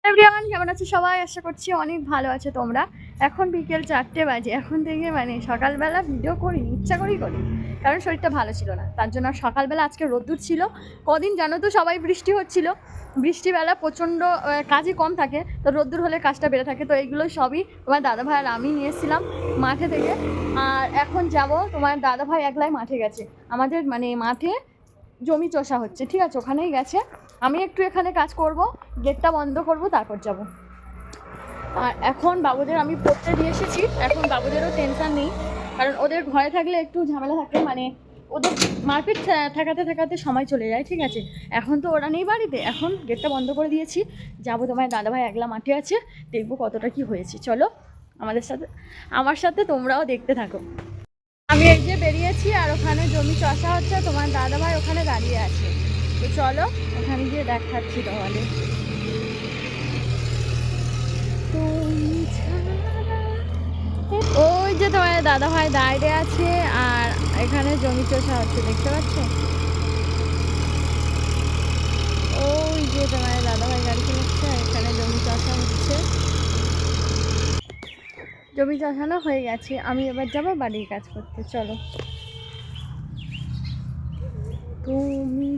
Everyone, কেমন আছো সবাই? আশা করছি অনেক ভালো আছো তোমরা। এখন বিকেল 4টে বাজে। এখন থেকে সকালবেলা ভিডিও করিনি, ইচ্ছা করেই করি, কারণ শরীরটা ভালো ছিল না। তার জন্য সকালবেলা আজকে রোদ্দুর ছিল। কদিন জানো তো সবাই বৃষ্টি হচ্ছিল, বৃষ্টিবেলা প্রচণ্ড কাজই কম থাকে, তো রোদ্দুর হলে কাজটা বেড়ে থাকে। তো এইগুলো সবই তোমার দাদাভাই আর আমি নিয়ে এসেছিলাম মাঠে থেকে। আর এখন যাব, তোমার দাদাভাই একলাই মাঠে গেছে। আমাদের মাঠে জমি চষা হচ্ছে, ঠিক আছে, ওখানেই গেছে। আমি একটু এখানে কাজ করব, গেটটা বন্ধ করব, তারপর যাব। আর এখন বাবুদের আমি পড়তে দিয়ে এসেছি। এখন বাবুদেরও টেনশন নেই, কারণ ওদের ঘরে থাকলে একটু ঝামেলা থাকে, ওদের মারপিট ঠেকাতে ঠেকাতে সময় চলে যায়, ঠিক আছে। এখন তো ওরা নেই বাড়িতে, এখন গেটটা বন্ধ করে দিয়েছি। যাবো, তোমার দাদাভাই একলা মাঠে আছে, দেখবো কতটা কি হয়েছে। চলো আমার সাথে তোমরাও দেখতে থাকো। আমি এই যে বেরিয়েছি, আর ওখানে জমি চষা হচ্ছে, তোমার দাদাভাই ওখানে দাঁড়িয়ে আছে। তো চলো ওখানে গিয়ে দেখাচ্ছি তোমাদের। ওই যে তোমার দাদাভাই দাঁড়িয়ে আছে, আর এখানে জমি চষা হচ্ছে, দেখতে পাচ্ছ? ওই যে তোমার দাদাভাই গাড়ি চালাচ্ছে, এখানে জমি চষা হচ্ছে। জমি চষানো হয়ে গেছে, আমি এবার যাবো বাড়ির কাজ করতে। চলো। তুমি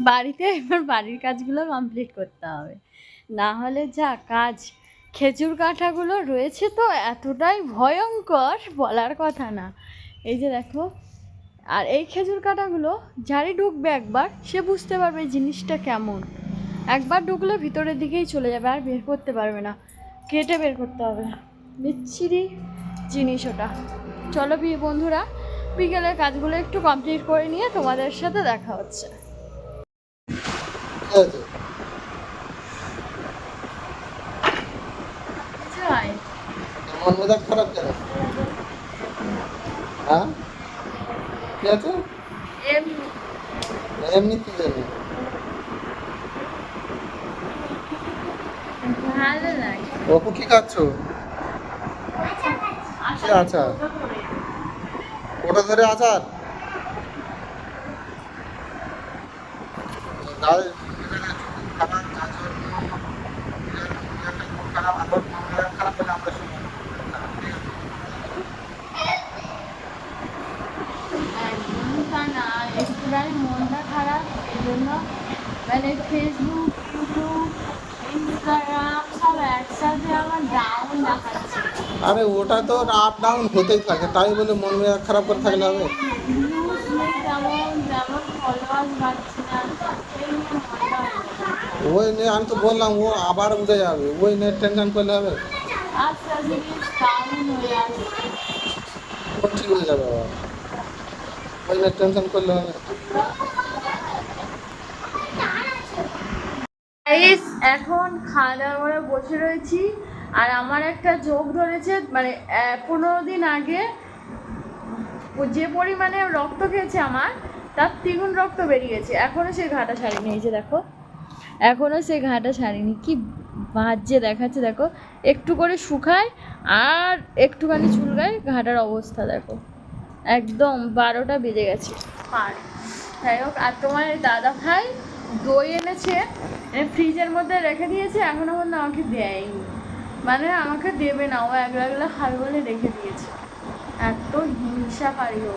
বাড়িতে এবার বাড়ির কাজগুলো কমপ্লিট করতে হবে, না হলে যা কাজ। খেজুর কাঁঠাগুলো রয়েছে তো এতটাই ভয়ঙ্কর, বলার কথা না। এই যে দেখো, আর এই খেজুর কাঁঠাগুলো যারই ঢুকবে একবার, সে বুঝতে পারবে জিনিসটা কেমন। একবার ঢুকলে ভিতরের দিকেই চলে যাবে, আর বের করতে পারবে না, কেটে বের করতে হবে। বিচ্ছিরি জিনিস ওটা। চলো বন্ধুরা, বিকেলের কাজগুলো একটু কমপ্লিট করে নিয়ে তোমাদের সাথে দেখা হচ্ছে। মন মেজাজ খারাপ কেন? হ্যাঁ, কি আছে? এমনি কি জানি। ভালো লাগে। অপু কি খাচ্ছ? কি আচার? ওটা ধরে আচার? গায়ে খারাপ, গাজর খারাপ, আবার খারাপ হলে আমরা শুনি। একদমই তা না, একটুখানি মনটা খারাপ, এই জন্য ফেসবুক, ইউটিউব, ইনস্টাগ্রাম সব একসাথে আমার ডাউন দেখাচ্ছে। আরে ওটা তো আপ ডাউন হতেই থাকে, তাই বলে মন মেজাজ খারাপ করে থাকলে হবে? ভিউজ নেই তেমন, যেমন ফলোয়ার্স বাড়ছে না, এই নিয়ে মনটা ওই নিয়ে আমি তো বললাম, ও আবার উঠে যাবে, ওই নিয়ে টেনশন করলে হবে? আস্তে আস্তে ডাউন হয়ে আসছে। ও ঠিক হয়ে যাবে আবার, ওই নিয়ে টেনশন করলে হবে? এখন খাওয়া দাওয়া করে বসে রয়েছি, আর আমার একটা যোগ ধরেছে, 15 দিন আগে যে পরিমাণে রক্ত খেয়েছে আমার, তার 3 গুণ রক্ত বেরিয়েছে। এখনো সে ঘাটা ছাড়িনি, এই যে দেখো, এখনো সে ঘাটা ছাড়িনি। কি বাজে দেখাচ্ছে দেখো, একটু করে শুকায় আর একটুখানি চুলকায়, ঘাটার অবস্থা দেখো, একদম 12টা বেজে গেছে আর। যাই হোক, আর তোমার দাদা ভাই দই এনেছে, ফ্রিজের মধ্যে রেখে দিয়েছে, এখনো পর্যন্ত আমাকে দেয়নি, আমাকে দেবে না, ও একলা একলা খাবে বলে রেখে দিয়েছে। এত হিংসা পারি ও,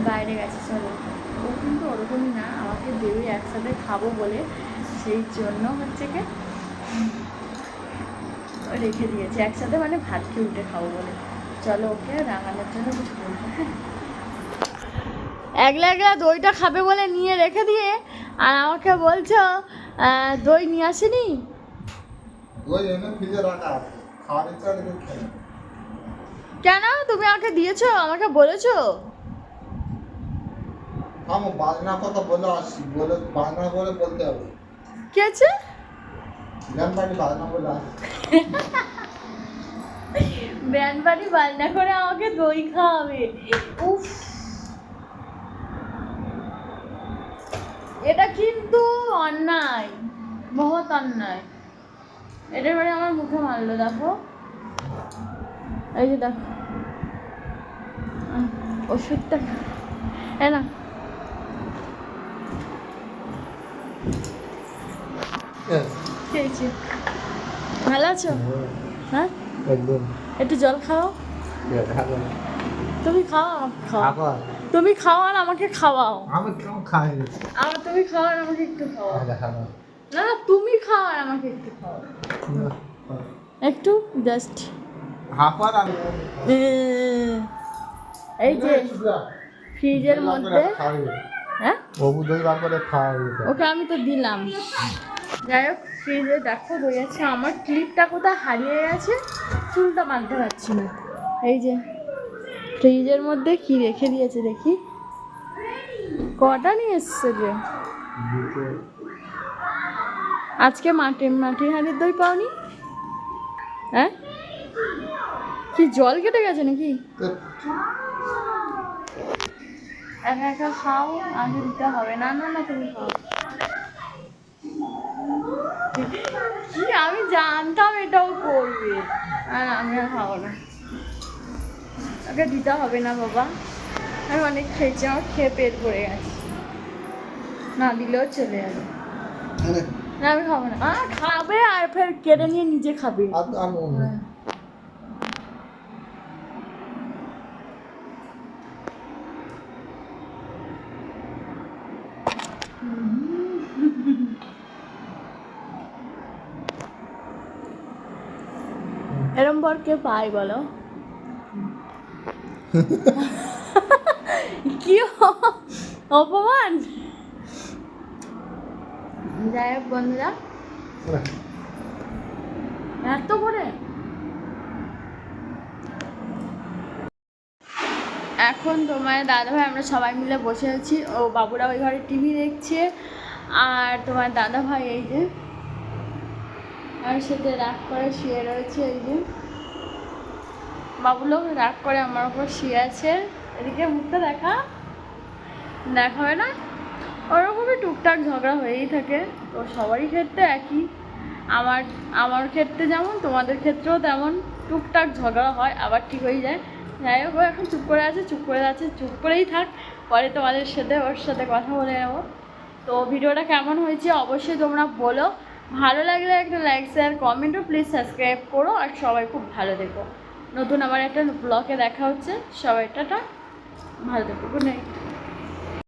বাইরে গেছে। চলো, ও কিন্তু ওরকমই না, আমাকে দেবে একসাথে খাবো বলে, সেই জন্য হচ্ছে কি রেখে দিয়েছে একসাথে, ভাত খেয়ে উঠে খাবো বলে। চলো, ওকে রাঙানোর জন্য কিছু বলবো। হ্যাঁ, একলা একলা দইটা খাবে বলে নিয়ে রেখে দিয়ে, আর আমাকে বলছো দই নিয়ে আসেনি। দই এনে ফ্রিজে রাখা আছে, খাওয়ার ইচ্ছা হলে খেয়ে। কেন তুমি আমাকে দিয়েছো, আমাকে বলেছো? আমি বাজনা কথা বলে আসছি, বলে বাজনা বলে বলতে হবে। কি আছে? ব্যান্ড পার্টি বাজনা বলে আসছি। ব্যান্ড পার্টি বাজনা করে আমাকে দই খাওয়াবে? উফ, এটা কিন্তু অন্যায়, বহুত অন্যায়। এটার বারে আমার মুখে মারলো, দেখো, এই যে দেখো ওষুধটা, হ্যাঁ না, হ্যাঁ, খেয়েছি। ভালো আছো? হ্যাঁ, একদম একটু জল খাও। ভালো। তুমি খাও, আমাকে খাও। আবার তুমি খাও আর আমাকে খাওয়াও। আমি কেউ খাইনি। তুমি খাও আর আমাকে একটু খাওয়াও। দেখাবো না না, তুমি খাও আর আমাকে একটু খাও। একটু জাস্ট। হাফার আমি এই যে ফ্রিজের মধ্যে, হ্যাঁ বাবু দই বার করে খাওয়াবে। ওকে আমি তো দিলাম। যাই হোক, ফ্রিজে দেখো দই আছে। আমার ক্লিপটা কোথায় হারিয়ে গেছে, চুলটা বাঁধতে পারছি না। এই যে ফ্রিজের মধ্যে কি রেখে দিয়েছে দেখি, কটা নিয়ে এসছে যে। আজকে মাটির হাঁড়ির দই পাওনি? হ্যাঁ, কি জল কেটে গেছে নাকি? একা একা খাও, আগে দিতে হবে। না না না, তুমি খাও। কি, আমি জানতাম এটাও করবে। আর আমি আর খাবো না, ওকে দিতে হবে না বাবা। আমি অনেক খেয়েছি, আমার খেয়ে পেট ভরে গেছে, না দিলেও চলে যাবে। না আমি খাবো না। খাবে আর ফের কেটে নিয়ে নিজে খাবে। হ্যাঁ। এরম বর কে পাই বলো? কি অপমান। যাই হোক বন্ধুরা, এত করে এখন তোমার দাদাভাই আমরা সবাই মিলে বসে আছি। ও বাবুরা ওই ঘরে টিভি দেখছে, আর তোমার দাদাভাই এই যে আর সাথে রাগ করে শুয়ে রয়েছে। এই যে বাবুলো রাগ করে আমার উপর শুয়ে আছে। এদিকে মুখটা দেখাবে না। ওরকমই টুকটাক ঝগড়া হয়েই থাকে, তো সবারই ক্ষেত্রে একই। আমার ক্ষেত্রে যেমন, তোমাদের ক্ষেত্রেও তেমন টুকটাক ঝগড়া হয়, আবার ঠিক হয়ে যায়। যাই হোক, ও এখন চুপ করে আছে, চুপ করেই থাক। পরে তোমাদের সাথে ওর সাথে কথা বলে নেবো। তো ভিডিওটা কেমন হয়েছে অবশ্যই তোমরা বলো। ভালো লাগলে একটা লাইক, শেয়ার, কমেন্টও প্লিজ সাবস্ক্রাইব করো। আর সবাই খুব ভালো থেকো। নতুন আমার একটা ব্লগে দেখা হচ্ছে। সবাই টাটা, ভালো থেকো, গুড নাইট।